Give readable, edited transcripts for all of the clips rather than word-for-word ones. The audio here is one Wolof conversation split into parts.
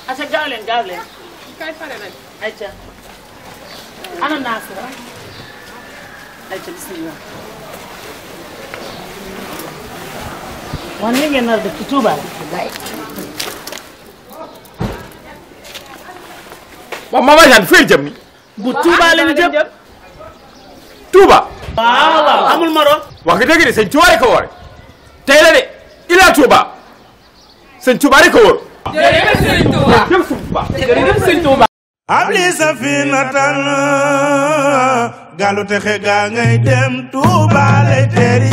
aca gaaw leen kay pare nañ ayca ana Nasira ayca bismillah wan li ngeen nar def ci Touba waaw Mama Jeanne fay jëm ni bu Touba lañu jëm Touba waaw amul morom wax nga dëgg de sëñ Touba rek a woore tey la de ila Touba sëñ Touba rek a wóor jërëjëf sëñ Touba jërëjëf sëñ Touba abli safinatan galu texe gaa ngay dem Touba lay teeri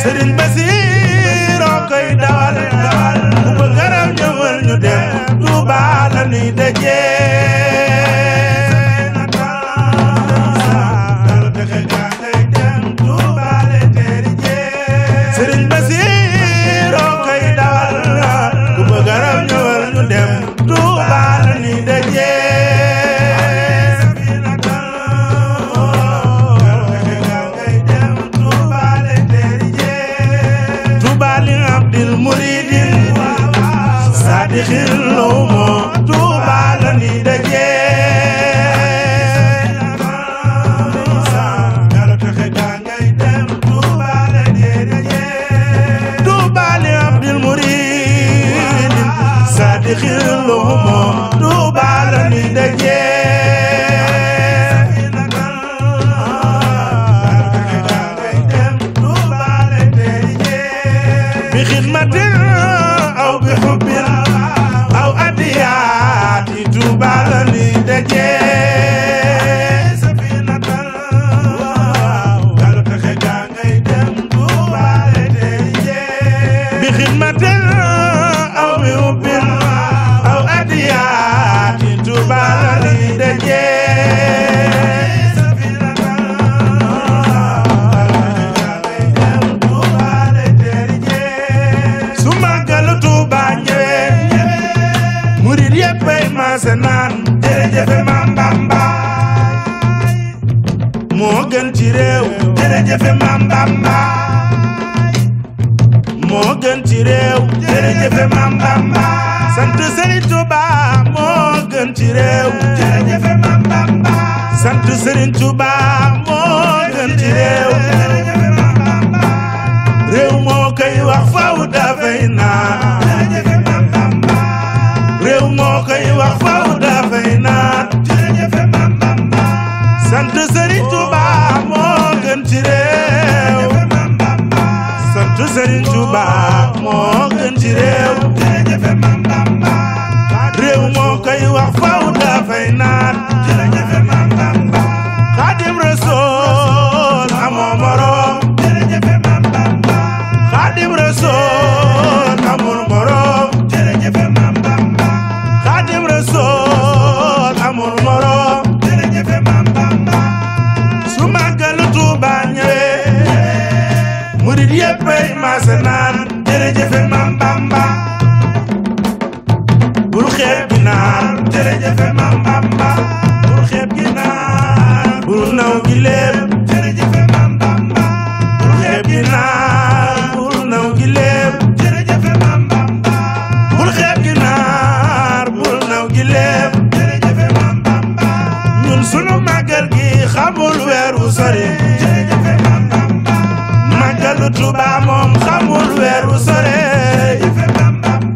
Serigne Bassirou koy dawal bu ko garam ñëwal ñu dem Touba la ñuy daje Serigne Bassirou koy dawal bu ko garam ñëwal ñu dem Touba la ñuy daje xillomo Touba la ni daje galo texe gaa ngay dem Touba la ni daje Touba li Abdul Murid sadi xillomo Touba la ni daje bi xidmatin aw bi xubbin Touba la ni daje safinatan galu texe gaa ngay dem Touba la daje bi xidmatin aw bi hubbin aw adiyaati Touba la ni daje safinatan galu texe gaa ngay dem Touba la daje su màggalu Touba ñëwee murid yépp ay maase naan jërëjëf Maam Bamba moo gën ci réew jërëjëf Maam Bamba moo gën ci réew jërëjëf Maam Bamba sant Serigne Touba moo gën ci réew jërëjëf Maam Bamba sant Serigne Touba moo gën ci réew jërëjëf Maam Bamba réew moo koy wax faw dafay naan réew moo koy wax faw dafay naan jërëjëf Maam Bamba sant Serigne Touba moo gën ci réew sant Serigne Touba moo gën ci réew jërëjëf Maam Bamba réew moo koy wax faw dafay naan jërëjëf Maam Bamba Xaadim Rasuul amoo morom jërëjëf Maam Bamba Xaadim Rasuul amul morom jërëjëf Maam Bamba Xaadim Rasuul amul morom jërëjëf Maam Bamba su màggalu Touba ñëwee murid yépp ay maase naan jërëjëf Maam Bamba bul xeeb ginaar jërëjëf Maam Bamba bul xeeb ginaar bul naw gileem jërëjëf Maam Bamba bul xeeb ginaar bul naw gileem jërëjëf Maam Bamba bul xeeb ginaar bul naw gileem jërëjëf Maam Bamba ñun sunu màggal gi xamul weer wu sori jërëjëf Maam Bamba màggalu Touba moom xamul weer wu sori jërëjëf Maam Bamba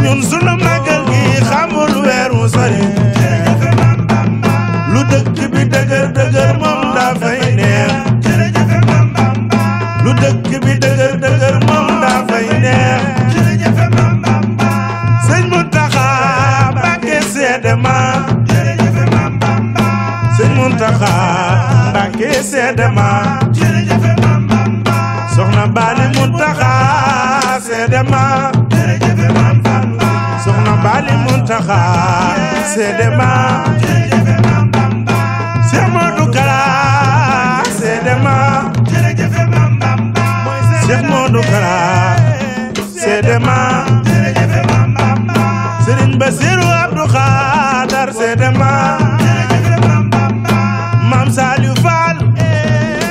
ñun sunu màggal gi xamul weer wu sori jërëjëf Maam Bamba lu dëkk bi dëgër dëgër moom dafay neex jërëjëf Maam Bamba lu dëkk bi dëgër dëgër moom dafay neex jërëjëf Maam Bamba sëñ Muntaxa Mbàkke seede ma jërëjëf Maam Bamba sëñ Muntaxa Mbàkke Mbacké seede ma jërëjëf Mam Bamba soxna Bali Muntaxa seede ma jërëjëf Mam Bamba soxna Bali Muntaxa seede ma jërëjëf Mam Bamba Cheikh Modou Kara seede ma jërëjëf Mam Bamba Cheikh Modou Kara seede ma jërëjëf Mam Bamba Serigne Bassirou Abdou Khadar seede ma jërëjëf Mam Bamba Mam Saliou Fall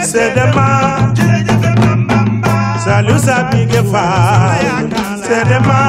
seede ma jërëjëf Mam Bamba Saliou Sabige Fall seede ma